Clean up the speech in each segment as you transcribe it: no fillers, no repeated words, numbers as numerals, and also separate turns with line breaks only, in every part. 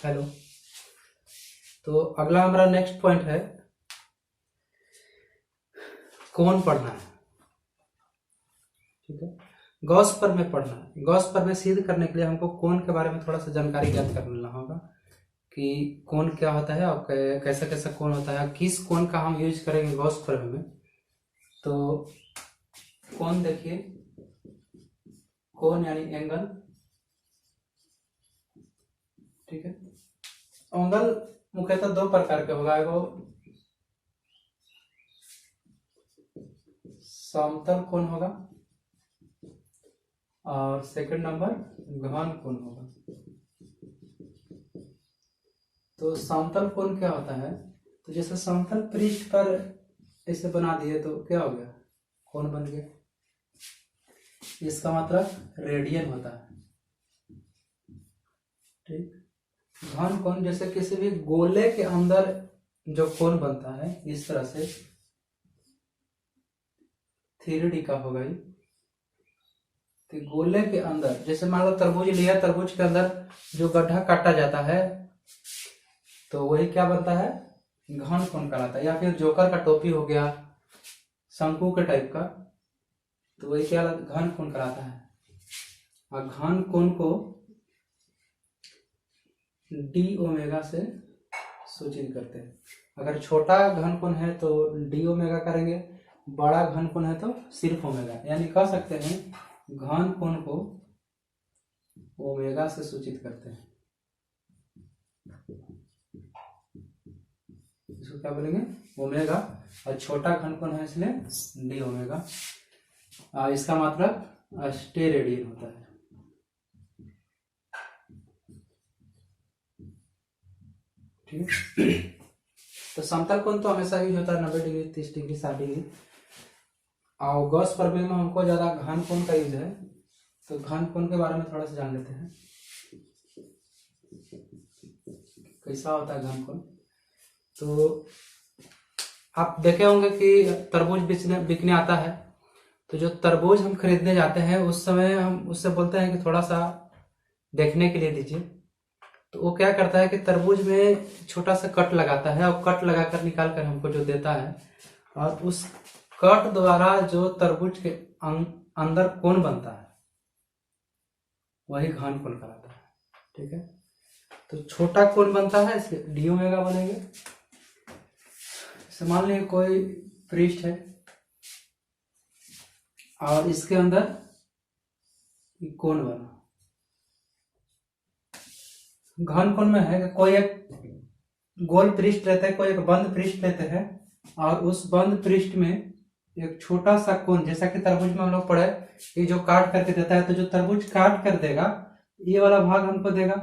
Hello. तो अगला हमारा नेक्स्ट पॉइंट है कोण पढ़ना है। ठीक है, गॉस पर में पढ़ना है। गॉस पर में सिद्ध करने के लिए हमको कोण के बारे में थोड़ा सा जानकारी ज्ञात कर लेना होगा कि कोण क्या होता है और कैसा कैसा कोण होता है, किस कोण का हम यूज करेंगे गॉस पर में। तो कोण देखिए, कोण यानी एंगल। ठीक है, एंगल मुख्यतः दो प्रकार के होगा, एगो समतल कोण होगा और सेकंड नंबर घन कोण होगा। तो समतल कोण क्या होता है, तो जैसे समतल पृष्ठ पर ऐसे बना दिए तो क्या हो गया, कोण बन गया। इसका मतलब रेडियन होता है। ठीक, घन कोण जैसे किसी भी गोले के अंदर जो कोण बनता है इस तरह से 3D का होगा ये। तो गोले के अंदर जैसे मान लो तरबूज लिया, तरबूज के अंदर जो गड्ढा काटा जाता है तो वही क्या बनता है, घन कोण कहलाता है। या फिर जोकर का टोपी हो गया शंकु के टाइप का, तो वही क्या घन कोण कहलाता है। और घन कोण को डी ओमेगा से सूचित करते हैं। अगर छोटा घन कोण है तो डी ओमेगा करेंगे, बड़ा घन कोण है तो सिर्फ ओमेगा। यानी कह सकते हैं घन कोण को ओमेगा से सूचित करते हैं। इसको क्या बोलेंगे, ओमेगा। और छोटा घन कोण है इसलिए डी ओमेगा। इसका मतलब स्टेरेडियन होता है। ठीक है, तो समतल कोण तो हमेशा यूज होता है 90 डिग्री, 30 डिग्री, 60 डिग्री। और गॉस पर में हमको ज्यादा घन कोण का यूज है, तो घन कोण के बारे में थोड़ा सा जान लेते हैं कैसा होता है घन कोण। तो आप देखे होंगे कि तरबूज बिकने आता है, तो जो तरबूज हम खरीदने जाते हैं उस समय हम उससे बोलते हैं कि थोड़ा सा देखने के लिए दीजिए। तो वो क्या करता है कि तरबूज में छोटा सा कट लगाता है और कट लगाकर निकाल कर हमको जो देता है, और उस कट द्वारा जो तरबूज के अंदर कोण बनता है वही घन कोण कहलाता है। ठीक है, तो छोटा कोण बनता है इसलिए डी ओमेगा बनेंगे। मान लीजिए कोई पृष्ठ है और इसके अंदर कोण बना, घन कोण में है कोई एक गोल पृष्ठ लेते हैं, कोई एक बंद पृष्ठ लेते हैं, और उस बंद पृष्ठ में एक छोटा सा कोण, जैसा कि तरबूज में हम लोग पढ़े ये जो काट करके देता है, तो जो तरबूज काट कर देगा ये वाला भाग हमको देगा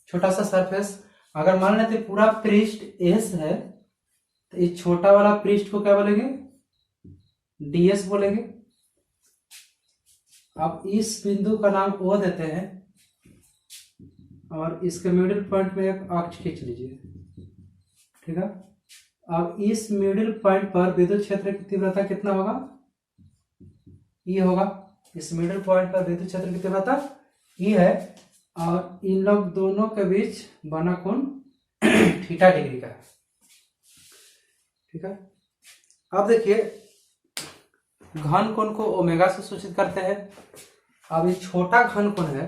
छोटा सा सरफेस। अगर मान लेते पूरा पृष्ठ एस है तो इस छोटा वाला पृष्ठ को क्या बोलेंगे, डीएस बोलेंगे। अब इस बिंदु का नाम ओ देते हैं और इसके मिडिल पॉइंट में एक अक्ष खींच लीजिए। ठीक है, अब इस मिडिल पॉइंट पर विद्युत क्षेत्र की तीव्रता कितना होगा, ई होगा। इस मिडिल पॉइंट पर विद्युत क्षेत्र की तीव्रता ई है, और इन लोग दोनों के बीच बना कोण थीटा डिग्री का है। ठीक है, अब देखिए घन कोण को ओमेगा से सूचित करते हैं। अब ये छोटा घन कोण है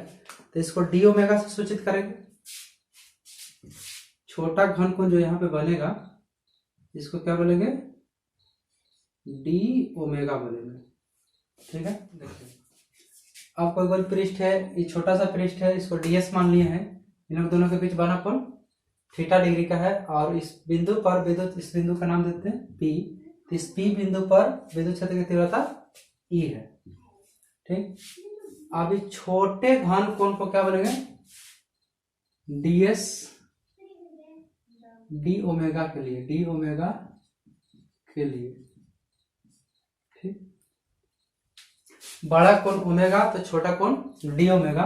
तो इसको डी ओमेगा से सूचित करेंगे। छोटा घन कोण जो यहाँ पे बनेगा इसको क्या बोलेंगे, डी ओमेगा बोलेंगे। ठीक है, देखिए अब कोई गोल पृष्ठ है, ये छोटा सा पृष्ठ है, इसको डीएस मान लिए हैं। इन लोग दोनों के बीच बना कोण थीटा डिग्री का है, और इस बिंदु पर विद्युत, इस बिंदु का नाम देते हैं पी। तो इस पी बिंदु पर विद्युत क्षेत्र की तीव्रता ई है। ठीक, अब इस छोटे घन कोण को क्या बोलेंगे, डीएस, डी ओमेगा के लिए, डी ओमेगा के लिए। ठीक, बड़ा कोण ओमेगा तो छोटा कोण डी ओमेगा।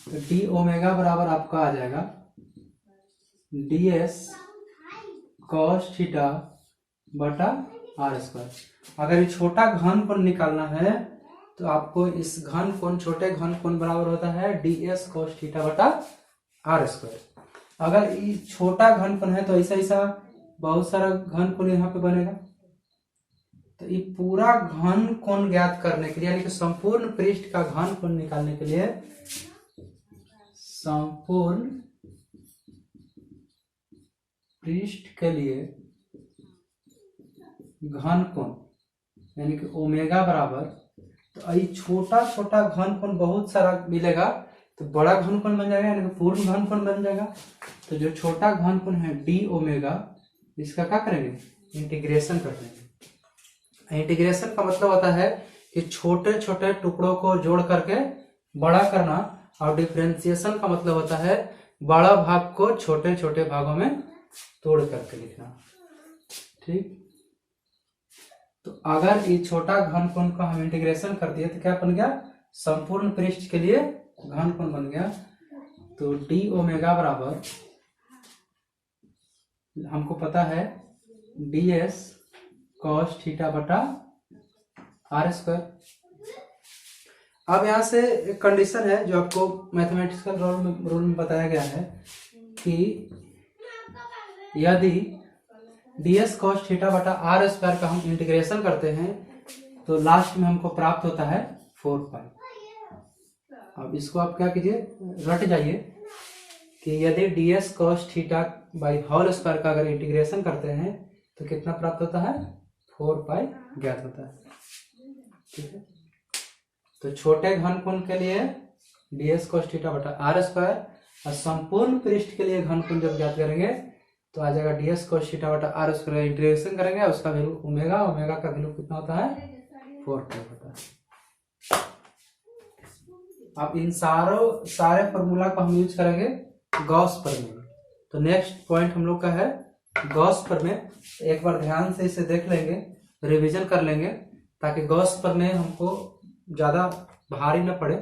तो डी ओमेगा बराबर आपका आ जाएगा डीएस कॉस थीटा बटा आर स्क्वायर। अगर ये छोटा घन कोण निकालना है तो आपको इस घन कोण, छोटे घन कोण बराबर होता है ds cos थीटा बटा r स्क्वायर। अगर ये छोटा घन कोण है तो ऐसा बहुत सारा घन कोण यहाँ पे बनेगा। तो ये पूरा घन कोण ज्ञात करने के लिए, यानी कि संपूर्ण पृष्ठ का घन कोण निकालने के लिए, संपूर्ण पृष्ठ के लिए घन कोण यानी कि ओमेगा बराबर, तो ये छोटा छोटा घन कोण बहुत सारा मिलेगा तो बड़ा घन कोण बन जाएगा, यानी कि पूर्ण घन कोण बन जाएगा। तो जो छोटा घन कोण है डी ओमेगा, इसका क्या करेंगे, इंटीग्रेशन कर देंगे। इंटीग्रेशन का मतलब होता है कि छोटे छोटे टुकड़ों को जोड़ करके बड़ा करना, और डिफरेंशिएशन का मतलब होता है बड़ा भाग को छोटे छोटे भागों में तोड़ करके लिखना। ठीक, तो अगर ये छोटा घन कोण का हम इंटीग्रेशन कर दिए तो क्या बन गया, संपूर्ण पृष्ठ के लिए घन कोण बन गया। तो डी ओमेगा बराबर, हमको पता है ds cos थीटा बटा r स्क्वायर। अब यहाँ से एक कंडीशन है जो आपको मैथमेटिकल रूल में बताया गया है कि यदि ds cos थीटा बटा r स्क्वायर का हम इंटीग्रेशन करते हैं तो लास्ट में हमको प्राप्त होता है 4 पाई। अब इसको आप क्या कीजिए, रट जाइए कि यदि ds cos theta by whole square का अगर इंटीग्रेशन करते हैं तो कितना प्राप्त होता है, 4 पाई ज्ञात होता है। ठीक है, तो छोटे घन कोण के लिए ds cos थीटा बटा r स्क्वायर, और संपूर्ण पृष्ठ के लिए घन कोण जब ज्ञात करेंगे तो आ जाएगा ds cos थीटा बटा r स्क्वायर, इंटीग्रेशन करेंगे उसका वैल्यू ओमेगा, ओमेगा का वैल्यू कितना होता है, 4 पाई होता है। अब इन सारे फॉर्मूला को हम यूज करेंगे गॉस प्रमेय। तो नेक्स्ट पॉइंट हम लोग का है गॉस प्रमेय। एक बार ध्यान से इसे देख लेंगे, रिवीजन कर लेंगे, ताकि गॉस प्रमेय हमको ज्यादा भारी न पड़े,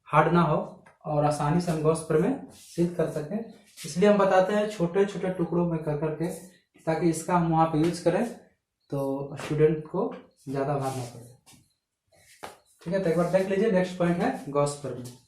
हार्ड ना हो, और आसानी से हम गॉस प्रमेय सिद्ध कर सकें। इसलिए हम बताते हैं छोटे छोटे टुकड़ों में कर करके, ताकि इसका हम वहां पे यूज करें तो स्टूडेंट को ज्यादा भार ना पड़े। ठीक है, तो एक बार देख लीजिए, नेक्स्ट पॉइंट है गॉस प्रमेय।